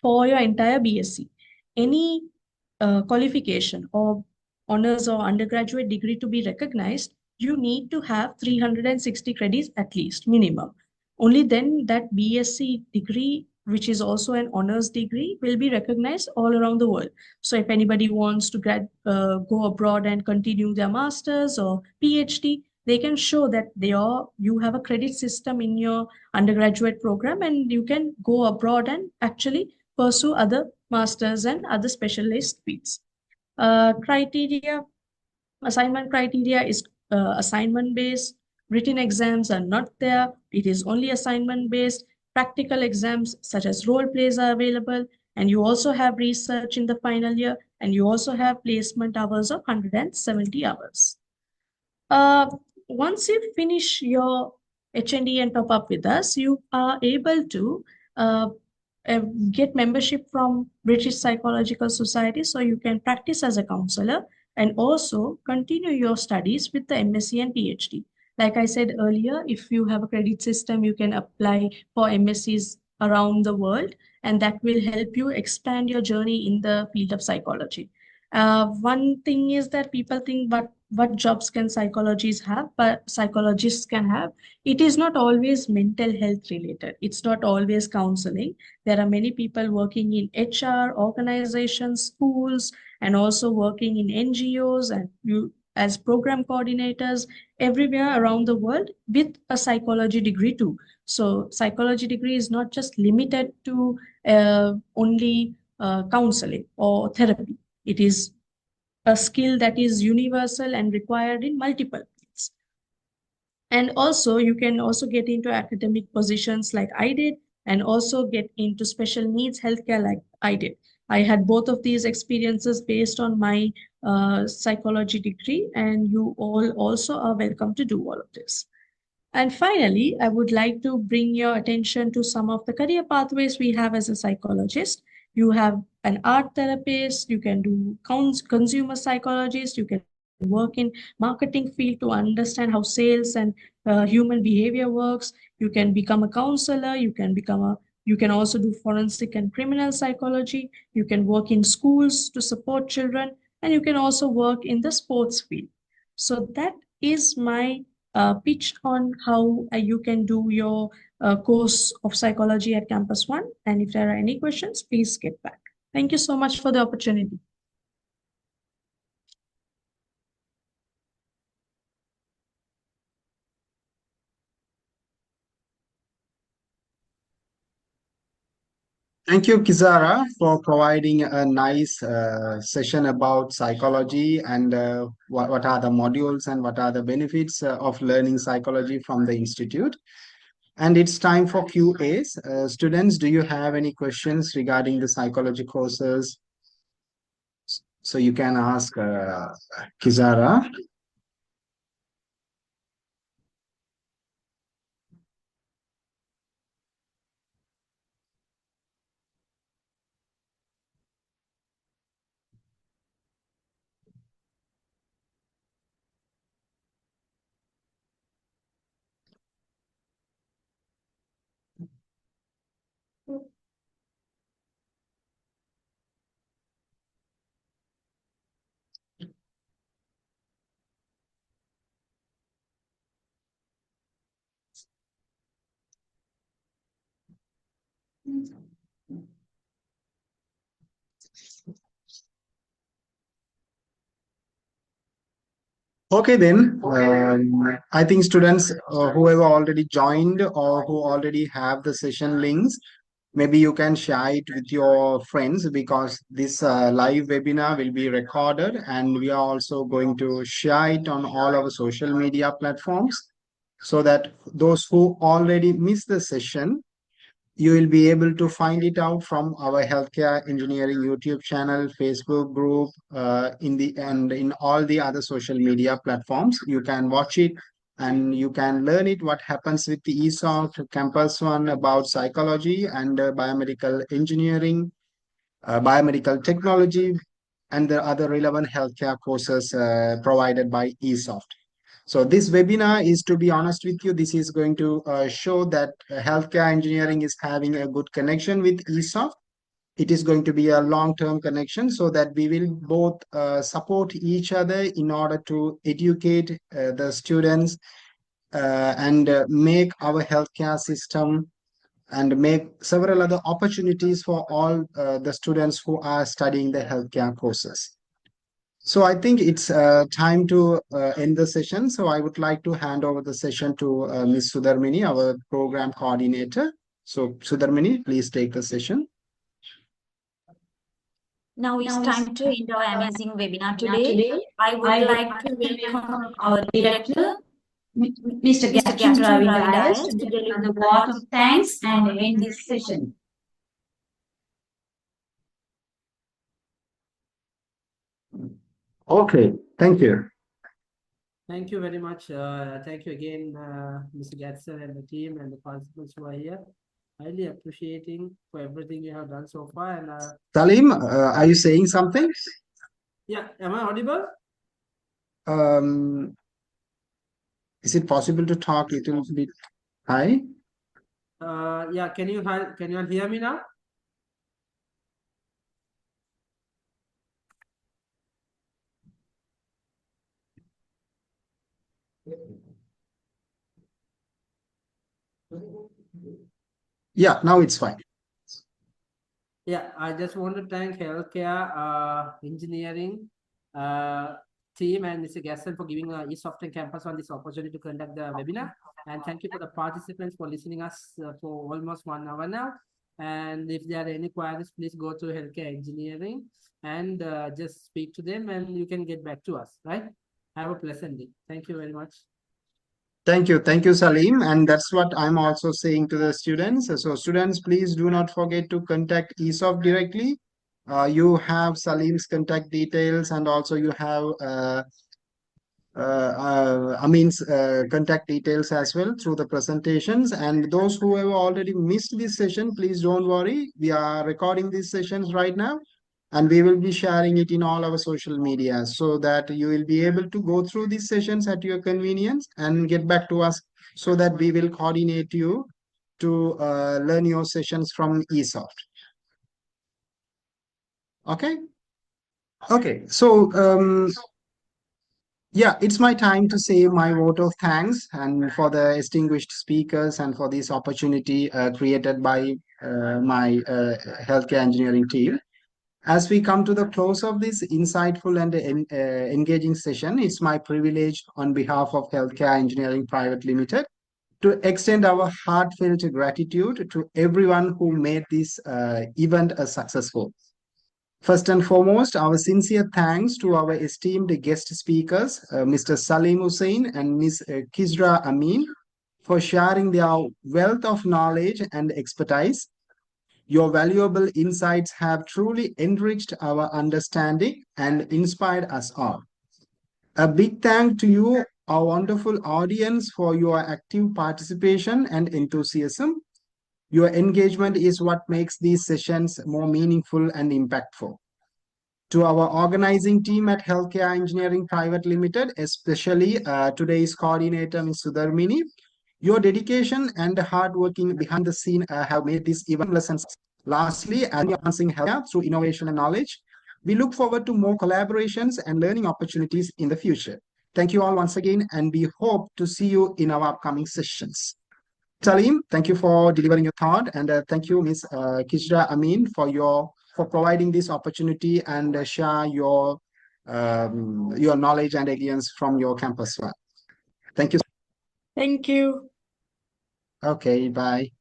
for your entire BSc. Any qualification or honors or undergraduate degree to be recognized, you need to have 360 credits at least, minimum. Only then that BSc degree, which is also an honors degree, will be recognized all around the world. So if anybody wants to go abroad and continue their masters or PhD, they can show that you have a credit system in your undergraduate program, and you can go abroad and actually pursue other masters and other specialist fields. Criteria, assignment criteria is assignment based. Written exams are not there. It is only assignment based. Practical exams such as role plays are available. And you also have research in the final year. And you also have placement hours of 170 hours. Uh, Once you finish your HND and top up with us, you are able to uh, uh, get membership from British Psychological Society, so you can practice as a counselor and also continue your studies with the MSc and PhD. Like I said earlier, if you have a credit system, you can apply for MScs around the world, and that will help you expand your journey in the field of psychology. One thing is that people think, but what jobs can psychologists have? But psychologists can have. It is not always mental health related. It's not always counseling. There are many people working in HR, organizations, schools, and also working in NGOs and you as program coordinators everywhere around the world with a psychology degree too. So psychology degree is not just limited to only counseling or therapy. It is a skill that is universal and required in multiple fields. And also, you can also get into academic positions like I did, and also get into special needs healthcare like I did. I had both of these experiences based on my psychology degree, and you all also are welcome to do all of this. And finally, I would like to bring your attention to some of the career pathways we have as a psychologist. You have an art therapist, you can do consumer psychologist, you can work in marketing field to understand how sales and human behavior works. You can become a counselor, you can also do forensic and criminal psychology. You can work in schools to support children, and you can also work in the sports field. So that is my pitch on how you can do your course of psychology at Campus One. And if there are any questions, please get back. Thank you so much for the opportunity. Thank you, Kizara, for providing a nice session about psychology and what are the modules and what are the benefits of learning psychology from the institute. And it's time for QAs. Students, do you have any questions regarding the psychology courses? So you can ask Kizara. Okay, then I think students who have already joined or who already have the session links, maybe you can share it with your friends because this live webinar will be recorded and we are also going to share it on all our social media platforms so that those who already missed the session, you will be able to find it out from our healthcare engineering YouTube channel, Facebook group, in all the other social media platforms. You can watch it and you can learn it. What happens with the ESOFT Campus One about psychology and biomedical engineering, biomedical technology, and the other relevant healthcare courses provided by ESOFT. So this webinar is, to be honest with you, this is going to show that healthcare engineering is having a good connection with ESOFT. it is going to be a long-term connection, so that we will both support each other in order to educate the students and make our healthcare system and make several other opportunities for all the students who are studying the healthcare courses. So I think it's time to end the session. So I would like to hand over the session to Ms. Sudharmini, our program coordinator. So Sudharmini, please take the session. Now it's time to end our amazing webinar today. I would like to welcome our director, Mr. Gastron Ravindias, to deliver the vote of thanks and end this session. Okay, thank you. Thank you very much. Thank you again, Mr. Gatson and the team and the participants who are here. Highly appreciating for everything you have done so far. And Salim, are you saying something? yeah, am I audible? Is it possible to talk a little bit high? Yeah, can you all hear me now? Yeah, now it's fine. Yeah, I just want to thank healthcare engineering team and Mr. Gasson for giving ESOFT Campus on this opportunity to conduct the webinar. And thank you for the participants for listening us for almost 1 hour now. And if there are any queries, please go to healthcare engineering and just speak to them, and you can get back to us, right? Have a pleasant day. Thank you very much. Thank you, Salim. And that's what I'm also saying to the students. So students, please do not forget to contact ESOFT directly. You have Salim's contact details, and also you have Amin's contact details as well through the presentations. And those who have already missed this session, please don't worry. We are recording these sessions right now, and we will be sharing it in all our social media, so that you will be able to go through these sessions at your convenience and get back to us, so that we will coordinate you to learn your sessions from ESOFT. Okay, so yeah, it's my time to say my vote of thanks and for the distinguished speakers and for this opportunity created by my healthcare engineering team. As we come to the close of this insightful and engaging session, it's my privilege on behalf of Healthcare Engineering Private Limited to extend our heartfelt gratitude to everyone who made this event a successful. First and foremost, our sincere thanks to our esteemed guest speakers, Mr. Salim Hussain and Ms. Kizra Amin, for sharing their wealth of knowledge and expertise. Your valuable insights have truly enriched our understanding and inspired us all. A big thank to you, our wonderful audience, for your active participation and enthusiasm. Your engagement is what makes these sessions more meaningful and impactful. To our organizing team at Healthcare Engineering Private Limited, especially today's coordinator, Ms. Sudharmini, your dedication and hard working behind the scene have made this event lessons. Lastly, as we are advancing healthcare through innovation and knowledge, we look forward to more collaborations and learning opportunities in the future. Thank you all once again, and we hope to see you in our upcoming sessions. Salim, thank you for delivering your thought, and thank you, Ms. Kizra Amin, for providing this opportunity and share your knowledge and experience from your campus. Thank you. Thank you. Okay, bye.